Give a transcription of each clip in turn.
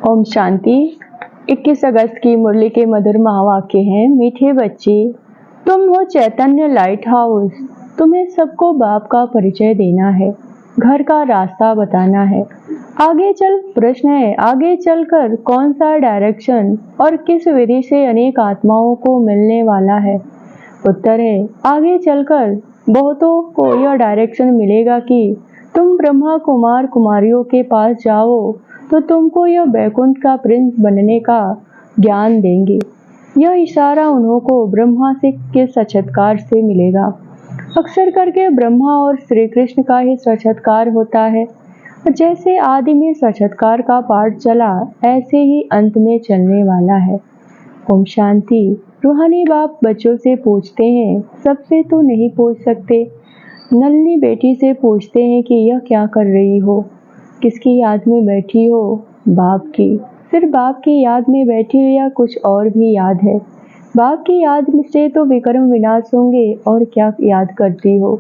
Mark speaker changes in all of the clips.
Speaker 1: ओम शांति। 21 अगस्त की मुरली के मधुर महावाक्य हैं। मीठे बच्चे, तुम हो चैतन्य लाइट हाउस। तुम्हें सबको बाप का परिचय देना है, घर का रास्ता बताना है। आगे चल प्रश्न है, आगे चलकर कौन सा डायरेक्शन और किस विधि से अनेक आत्माओं को मिलने वाला है। उत्तर है, आगे चलकर बहुतों को यह डायरेक्शन मिलेगा कि तुम ब्रह्मा कुमार कुमारियों के पास जाओ तो तुमको यह बैकुंठ का प्रिंस बनने का ज्ञान देंगे। यह इशारा उन्हों को ब्रह्मा से के साक्षात्कार से मिलेगा। अक्सर करके ब्रह्मा और श्री कृष्ण का ही साक्षात्कार होता है। जैसे आदि में साक्षात्कार का पाठ चला, ऐसे ही अंत में चलने वाला है। ओम शांति। रूहानी बाप बच्चों से पूछते हैं, सबसे तो नहीं पूछ सकते। नन्ही बेटी से पूछते हैं कि यह क्या कर रही हो, किसकी याद में बैठी हो। बाप की। सिर्फ बाप की याद में बैठी हो या कुछ और भी याद है। बाप की याद से तो विक्रम विनाश होंगे, और क्या याद करती हो।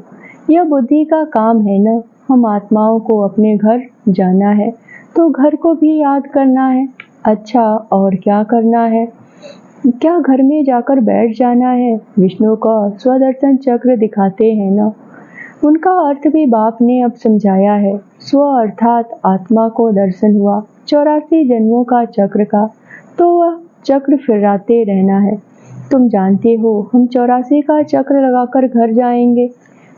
Speaker 1: यह बुद्धि का काम है न। हम आत्माओं को अपने घर जाना है तो घर को भी याद करना है। अच्छा, और क्या करना है। क्या घर में जाकर बैठ जाना है। विष्णु का स्वदर्शन चक्र दिखाते हैं न। उनका अर्थ भी बाप ने अब समझाया है। स्व अर्थात आत्मा को दर्शन हुआ 84 जन्मों का चक्र का, तो वह चक्र फिराते रहना है। तुम जानते हो, हम 84 का चक्र लगाकर घर जाएंगे,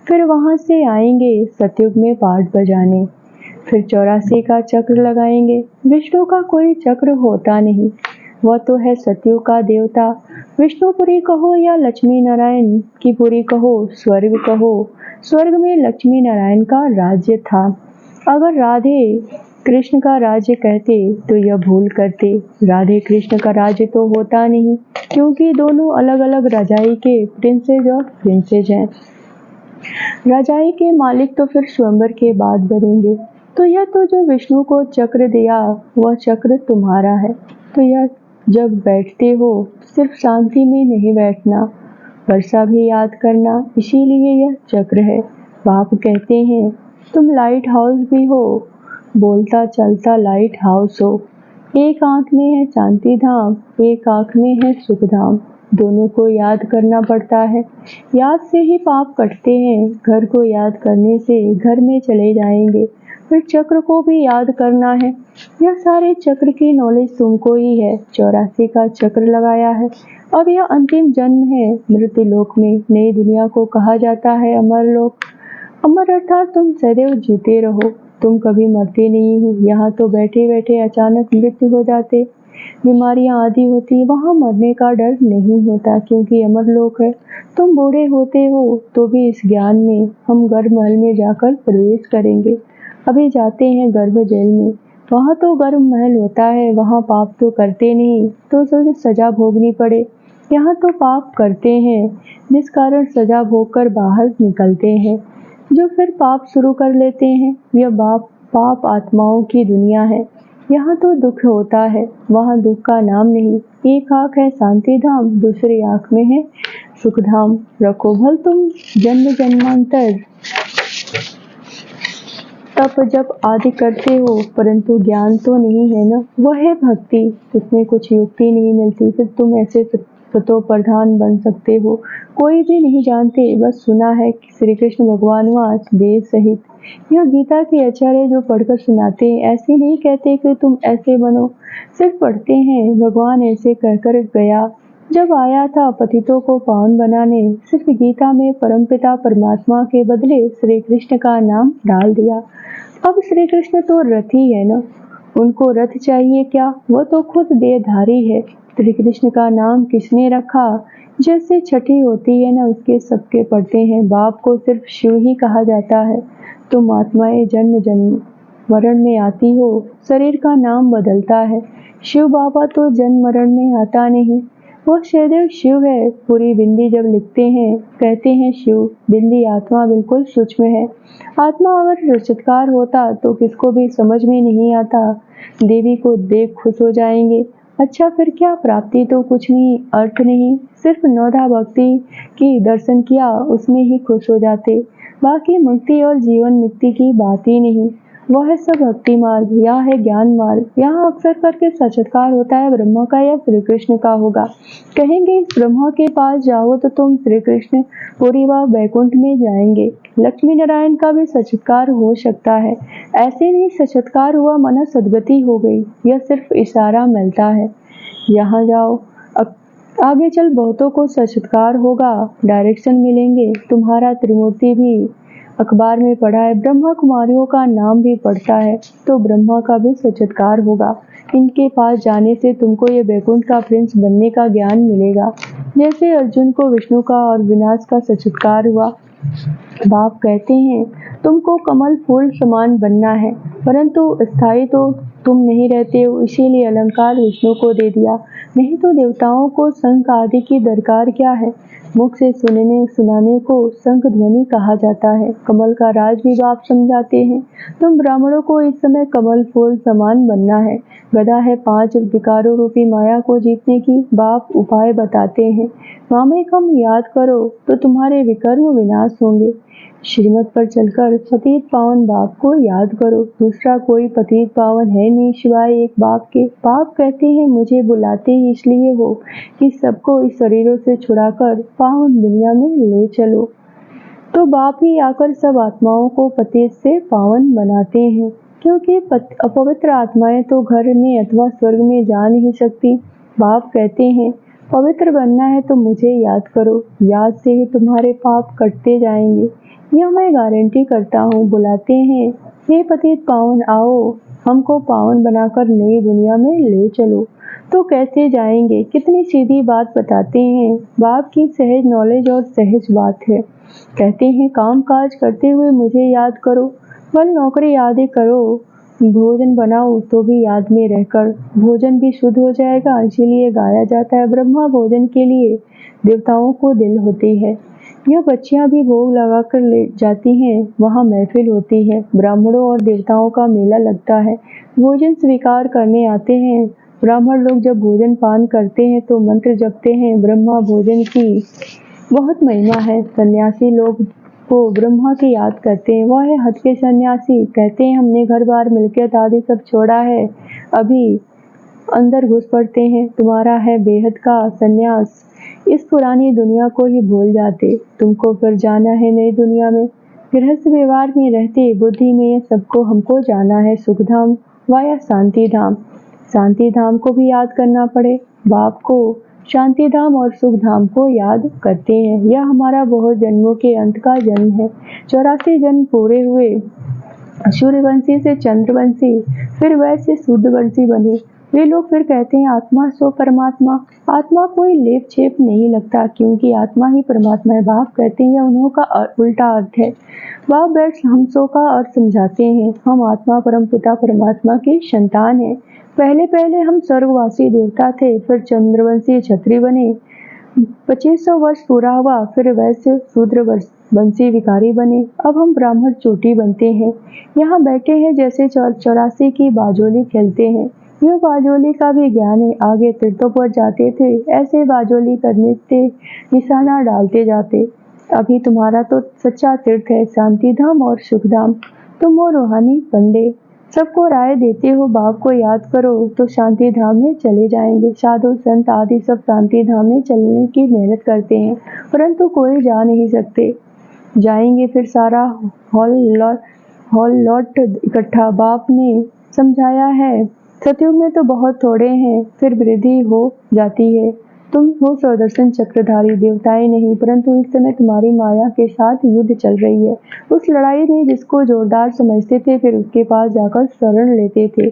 Speaker 1: फिर वहां से आएंगे सतयुग में पाठ बजाने, फिर 84 का चक्र लगाएंगे। विष्णु का कोई चक्र होता नहीं, वह तो है सतयुग का देवता। विष्णुपुरी कहो या लक्ष्मी नारायण की पुरी कहो, स्वर्ग कहो, स्वर्ग में लक्ष्मी नारायण का राज्य था। अगर राधे कृष्ण का राज्य कहते तो यह भूल करते। राधे कृष्ण का राज्य तो होता नहीं, क्योंकि दोनों अलग अलग रजाई के प्रिंसेस और प्रिंसेस हैं। रजाई के मालिक तो फिर स्वयंवर के बाद बनेंगे। तो यह तो जो विष्णु को चक्र दिया, वह चक्र तुम्हारा है। तो यह जब बैठते हो, सिर्फ शांति में नहीं बैठना, वर्षा भी याद करना, इसीलिए यह चक्र है। बाप कहते हैं, तुम लाइट हाउस भी हो, बोलता चलता लाइट हाउस हो। एक आंख में है शांति धाम, एक आंख में है सुख धाम। दोनों को याद करना पड़ता है। याद से ही पाप कटते हैं। घर को याद करने से घर में चले जाएंगे। फिर चक्र को भी याद करना है। यह सारे चक्र की नॉलेज तुमको ही है। 84 का चक्र लगाया है। अब यह अंतिम जन्म है। मृत्यु लोक में नई दुनिया को कहा जाता है अमर लोक। अमर अर्थात तुम सदैव जीते रहो, तुम कभी मरते नहीं हो। यहाँ तो बैठे बैठे अचानक मृत्यु हो जाते, बीमारियां आदि होती, वहाँ मरने का डर नहीं होता, क्योंकि अमर लोक है। तुम बूढ़े होते हो तो भी इस ज्ञान में हम गर्भ महल में जाकर प्रवेश करेंगे। अभी जाते हैं गर्भ जेल में, वहाँ तो गर्भ महल होता है, वहाँ पाप तो करते नहीं तो सजा भोगनी पड़े। यहाँ तो पाप करते हैं, जिस कारण सजा भोग कर बाहर निकलते हैं, जो फिर पाप शुरू कर लेते हैं। यह पाप आत्माओं की दुनिया है। यहाँ तो दुख होता है, वहाँ दुख का नाम नहीं। एक आँख है शांति धाम, दूसरी आँख में है सुख धाम। रखो भल तुम जन्म जन्मांतर तप जप आदि करते हो, परंतु ज्ञान तो नहीं है न। वह है भक्ति, उसमें कुछ युक्ति नहीं मिलती। फिर तुम ऐसे सतो प्रधान बन सकते हो। कोई भी नहीं जानते, बस सुना है कि श्री कृष्ण भगवान वहाँ देव सहित। यह गीता के आचार्य जो पढ़कर सुनाते हैं, ऐसे नहीं कहते कि तुम ऐसे बनो, सिर्फ पढ़ते हैं भगवान ऐसे कहकर गया। जब आया था पतितों को पावन बनाने, सिर्फ गीता में परमपिता परमात्मा के बदले श्री कृष्ण का नाम डाल दिया। अब श्री कृष्ण तो रथ ही है न, उनको रथ चाहिए क्या, वो तो खुद देहधारी है। श्री कृष्ण का नाम किसने रखा, जैसे छठी होती है न, उसके सबके पढ़ते हैं। बाप को सिर्फ शिव ही कहा जाता है। तुम आत्माएं जन्म जन्म मरण में आती हो, शरीर का नाम बदलता है। शिव बाबा तो जन्म मरण में आता नहीं, वो सदैव शिव है। पूरी बिंदी जब लिखते हैं, कहते हैं शिव। बिंदी आत्मा बिल्कुल सूक्ष्म है। आत्मा अगर चमत्कार होता तो किसको भी समझ में नहीं आता। देवी को देख खुश हो जाएंगे। अच्छा, फिर क्या प्राप्ति तो कुछ नहीं, अर्थ नहीं, सिर्फ नौधा भक्ति की दर्शन किया, उसमें ही खुश हो जाते। बाकी मुक्ति और जीवन मुक्ति की बात ही नहीं। वह है सब भक्ति मार्ग या है ज्ञान मार्ग। यहाँ अक्सर करके साक्षात्कार होता है ब्रह्मा का या श्री कृष्ण का होगा। कहेंगे इस ब्रह्मा के पास जाओ तो तुम श्री कृष्ण पूरी व बैकुंठ में जाएंगे। लक्ष्मी नारायण का भी साक्षात्कार हो सकता है। ऐसे नहीं साक्षात्कार हुआ माना सदगति हो गई, यह सिर्फ इशारा मिलता है। यहाँ जाओ, आगे चल बहुतों को साक्षात्कार होगा, डायरेक्शन मिलेंगे। तुम्हारा त्रिमूर्ति भी अखबार में पढ़ा है, ब्रह्मा कुमारियों का नाम भी पढ़ता है, तो ब्रह्मा का भी साक्षात्कार होगा। इनके पास जाने से तुमको ये बैकुंठ का प्रिंस बनने का ज्ञान मिलेगा। जैसे अर्जुन को विष्णु का और विनाश का साक्षात्कार हुआ। बाप कहते हैं तुमको कमल फूल समान बनना है, परंतु स्थायी तो तुम नहीं रहते हो, इसीलिए अलंकार विष्णु को दे दिया। नहीं तो देवताओं को शंख आदि की दरकार क्या है। मुख से सुनाने को शंख ध्वनि कहा जाता है। कमल का राज भी बाप समझाते हैं। तुम ब्राह्मणों को इस समय कमल फूल समान बनना है। गदा है 5 विकारों रूपी माया को जीतने की। बाप उपाय बताते हैं। मामेकम याद करो तो तुम्हारे विकर्म विनाश होंगे। श्रीमत पर चलकर पतित पावन बाप को याद करो। दूसरा कोई पतित पावन है नहीं सिवाय एक बाप के। बाप कहते हैं मुझे बुलाते ही इसलिए हो कि सबको इस शरीरों से छुड़ाकर पावन दुनिया में ले चलो। तो बाप ही आकर सब आत्माओं को पतित से पावन बनाते हैं, क्योंकि अपवित्र आत्माएं तो घर में अथवा स्वर्ग में जा नहीं सकती। बाप कहते हैं पवित्र बनना है तो मुझे याद करो, याद से ही तुम्हारे पाप कटते जाएंगे। यह मैं गारंटी करता हूँ। बुलाते हैं हे पतित पावन आओ, हमको पावन बनाकर नई दुनिया में ले चलो। तो कैसे जाएंगे? कितनी सीधी बात बताते हैं। बाप की सहज नॉलेज और सहज बात है। कहते हैं काम काज करते हुए मुझे याद करो, बल नौकरी आदि करो, भोजन बनाओ तो भी याद में रहकर। भोजन भी शुद्ध हो जाएगा, इसीलिए गाया जाता है ब्रह्मा भोजन के लिए देवताओं को दिल होती है। यह बच्चियां भी भोग लगाकर ले जाती हैं, वहाँ महफिल होती है, ब्राह्मणों और देवताओं का मेला लगता है। भोजन स्वीकार करने आते हैं। ब्राह्मण लोग जब भोजन पान करते हैं तो मंत्र जपते हैं। ब्रह्मा भोजन की बहुत महिमा है। सन्यासी लोग को ब्रह्मा की याद करते हैं। वह है हठ के सन्यासी। कहते हैं हमने घर बार मिलकियत आदि सब छोड़ा है, अभी अंदर घुस पड़ते हैं। तुम्हारा है बेहद का सन्यास। इस पुरानी दुनिया को ही भूल जाते। तुमको फिर जाना है नई दुनिया में। गृहस्थ व्यवहार में रहते बुद्धि में सबको हमको जाना है सुखधाम वाया शांति धाम। शांति धाम को भी याद करना पड़े। बाप को शांति धाम और सुख धाम को याद करते हैं। यह हमारा बहुत जन्मों के अंत का जन्म है। 84 जन्म पूरे हुए। सूर्यवंशी से चंद्रवंशी, फिर वैसे शुद्धवंशी बने। वे लोग फिर कहते हैं आत्मा सो परमात्मा। आत्मा कोई लेप छेप नहीं लगता, क्योंकि आत्मा ही परमात्मा है। बाप कहते हैं उन्हों का उल्टा अर्थ है। बाप बैठ हम सो का अर्थ समझाते हैं। हम आत्मा परमपिता परमात्मा की संतान है। पहले पहले हम स्वर्गवासी देवता थे, फिर चंद्रवंशी क्षत्रिय बने। 2500 वर्ष पूरा हुआ, फिर वैसे शूद्र वंशी विकारी बने। अब हम ब्राह्मण चोटी बनते हैं। यहाँ बैठे हैं जैसे 84 की बाजोली खेलते हैं। यह बाजोली का भी ज्ञान है। आगे तीर्थों पर जाते थे, ऐसे बाजोली करने से निशाना डालते जाते। अभी तुम्हारा तो सच्चा तीर्थ है शांति धाम और सुख धाम। तुम हो रूहानी पंडे, सबको राय देते हो बाप को याद करो तो शांति धाम में चले जाएंगे। साधु संत आदि सब शांति धाम में चलने की मेहनत करते हैं, परंतु कोई जा नहीं सकते। जाएंगे फिर सारा हॉल लौट इकट्ठा। बाप ने समझाया है सतयुग में तो बहुत थोड़े हैं, फिर वृद्धि हो जाती है। तुम हो सुदर्शन चक्रधारी, देवताएं नहीं, परंतु इस समय तुम्हारी माया के साथ युद्ध चल रही है। उस लड़ाई में जिसको जोरदार समझते थे फिर उसके पास जाकर शरण लेते थे।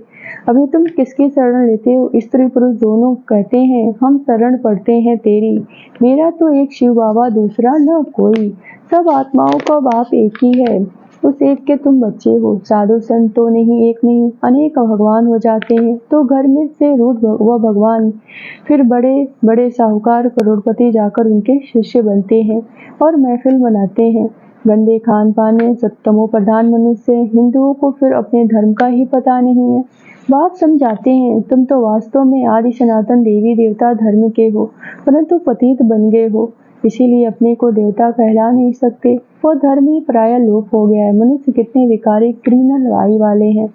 Speaker 1: अभी तुम किसकी शरण लेते हो? स्त्री पुरुष दोनों कहते हैं हम शरण पड़ते हैं तेरी। मेरा तो एक शिव बाबा, दूसरा न कोई। सब आत्माओं का बाप एक ही है, उस एक के तुम बच्चे हो। साधु संत तो नहीं, एक नहीं, अनेक भगवान हो जाते हैं। तो घर में से रूठ वह भगवान फिर बड़े बड़े साहूकार करोड़पति जाकर उनके शिष्य बनते हैं और महफिल बनाते हैं। गंदे खान पान में सत्तमो प्रधान मनुष्य। हिंदुओं को फिर अपने धर्म का ही पता नहीं है। बाप समझाते हैं तुम तो वास्तव में आदि सनातन देवी देवता धर्म के हो, परंतु पतित बन गए हो। इसीलिए अपने को देवता कहला नहीं सकते। वो धर्म ही प्राय लोप हो गया है। मनुष्य कितने विकारी क्रिमिनल आई वाले हैं।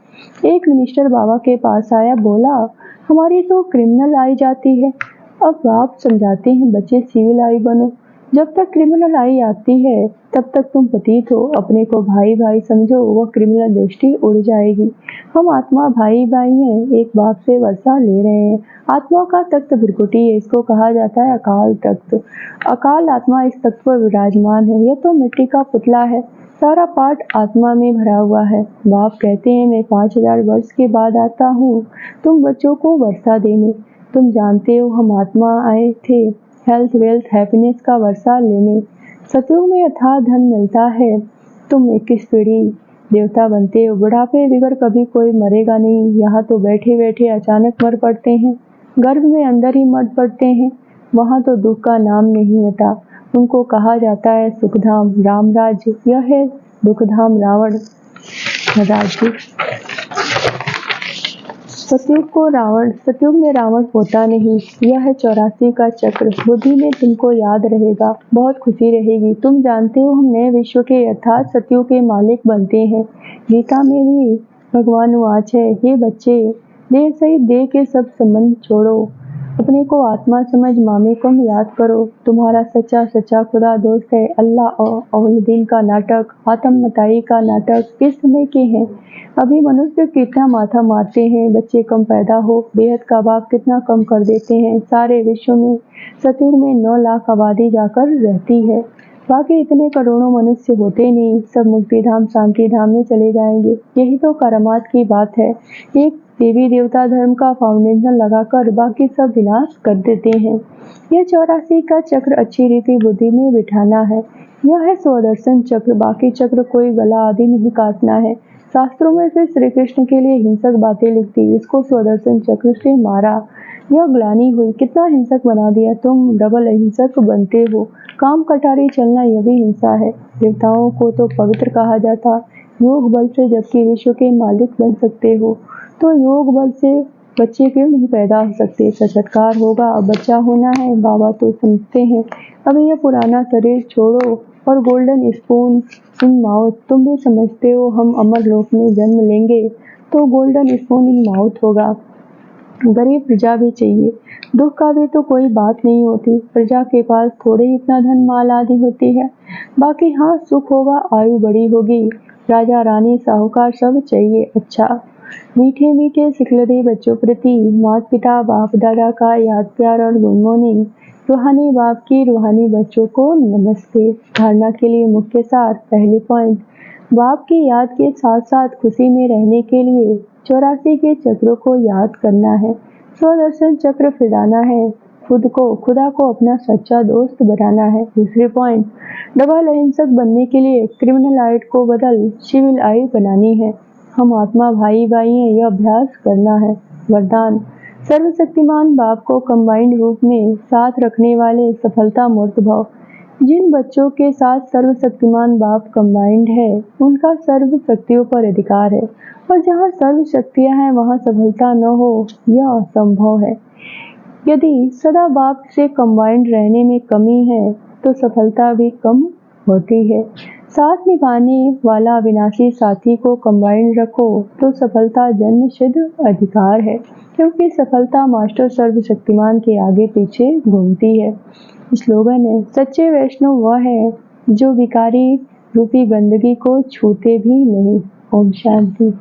Speaker 1: एक मिनिस्टर बाबा के पास आया, बोला हमारी तो क्रिमिनल आई जाती है। अब बाप समझाते हैं, बच्चे सिविल आई बनो। जब तक क्रिमिनल आई आती है तब तक तुम पतित हो। अपने को भाई भाई समझो, वह क्रिमिनल दृष्टि उड़ जाएगी। हम आत्मा भाई भाई हैं, एक बाप से वर्षा ले रहे हैं। आत्मा का तख्त भृकुटी है, इसको कहा जाता है अकाल तख्त। अकाल आत्मा इस तख्त पर विराजमान है। यह तो मिट्टी का पुतला है, सारा पाठ आत्मा में भरा हुआ है। बाप कहते हैं मैं 5000 वर्ष के बाद आता हूँ तुम बच्चों को वर्षा देने। तुम जानते हो हम आत्मा आए थे हेल्थ वेल्थ हैप्पीनेस का वर्षा लेने। सतयुग में अथाह धन मिलता है। तुम 21 पीढ़ी देवता बनते हो। बुढ़ापे बिगर कभी कोई मरेगा नहीं। यहाँ तो बैठे बैठे अचानक मर पड़ते हैं, गर्भ में अंदर ही मर पड़ते हैं। वहाँ तो दुख का नाम नहीं होता। उनको कहा जाता है सुखधाम राम राज्य, यह है दुखधाम रावण राज्य। सतयुग में रावण होता नहीं। यह है 84 का चक्र। बुद्धि में तुमको याद रहेगा, बहुत खुशी रहेगी। तुम जानते हो हम नए विश्व के अर्थात सतयुग के मालिक बनते हैं। गीता में भी भगवान वाच है, हे बच्चे देह सहित देह के सब संबंध छोड़ो, अपने को आत्मा समझ मामे को याद करो। तुम्हारा सच्चा सच्चा खुदा दोस्त है। अल्लाह औलुद्दीन का नाटक, आतम मताई का नाटक किस समय के हैं। अभी मनुष्य कितना माथा मारते हैं, बच्चे कम पैदा हो, बेहद का बाप कितना कम कर देते हैं। सारे विश्व में सतयुग में 9 लाख आबादी जाकर रहती है। बाकी इतने करोड़ों मनुष्य होते नहीं, सब मुक्ति धाम शांति धाम में चले जाएंगे। यही तो करामात की बात है। एक देवी देवता धर्म का फाउंडेशन लगाकर बाकी सब विनाश कर देते हैं। यह 84 का चक्र अच्छी रीति बुद्धि में बिठाना है। यह है स्वदर्शन चक्र। बाकी चक्र कोई गला आदि नहीं काटना है। शास्त्रों में फिर श्री कृष्ण के लिए हिंसक बातें लिखती, इसको स्वदर्शन चक्र से मारा। यह ग्लानि हुई, कितना हिंसक बना दिया। तुम डबल अहिंसक बनते हो। काम कटारी चलना यह भी हिंसा है। देवताओं को तो पवित्र कहा जाता योग बल से, जबकि विश्व के मालिक बन सकते हो तो योग बल से बच्चे क्यों नहीं पैदा हो सकते। साक्षात्कार होगा, अब बच्चा होना है। बाबा तो समझते हैं अभी यह पुराना शरीर छोड़ो और गोल्डन स्पून इन माउथ। तुम भी समझते हो हम अमर लोक में जन्म लेंगे तो गोल्डन स्पून इन माउथ होगा। गरीब प्रजा भी चाहिए, दुख का भी तो कोई बात नहीं होती। प्रजा के पास थोड़े ही इतना धन माल आदि होती है। बाकी हाँ सुख होगा, आयु बड़ी होगी, राजा रानी साहूकार सब चाहिए। अच्छा मीठे मीठे सिखलरे बच्चों प्रति माता पिता बाप दादा का याद प्यार और गुड मॉर्निंग। रूहानी बाप की रूहानी बच्चों को नमस्ते। धारणा के लिए मुख्य सार। पहले पॉइंट, बाप की याद के साथ साथ खुशी में रहने के लिए 84 के चक्रों को याद करना है। स्वदर्शन चक्र फिराना है। खुदा को अपना सच्चा दोस्त बनाना है। दूसरे पॉइंट, डबल अहिंसक बनने के लिए क्रिमिनल आइट को बदल सिविल आई बनानी है। हम आत्मा भाई भाई हैं, यह अभ्यास करना है। वरदान, सर्वशक्तिमान बाप को कंबाइंड रूप में साथ रखने वाले सफलता मूर्त भव। जिन बच्चों के साथ सर्वशक्तिमान बाप कंबाइंड है उनका सर्व शक्तियों पर अधिकार है, और जहाँ सर्व शक्तियाँ हैं वहाँ सफलता न हो यह असंभव है। यदि सदा बाप से कंबाइंड रहने में कमी है तो सफलता भी कम होती है। साथ निभाने वाला अविनाशी साथी को कंबाइंड रखो तो सफलता जन्म सिद्ध अधिकार है, क्योंकि सफलता मास्टर सर्वशक्तिमान के आगे पीछे घूमती है। स्लोगन है, सच्चे वैष्णव वह है जो भिखारी रूपी गंदगी को छूते भी नहीं। ओम शांति।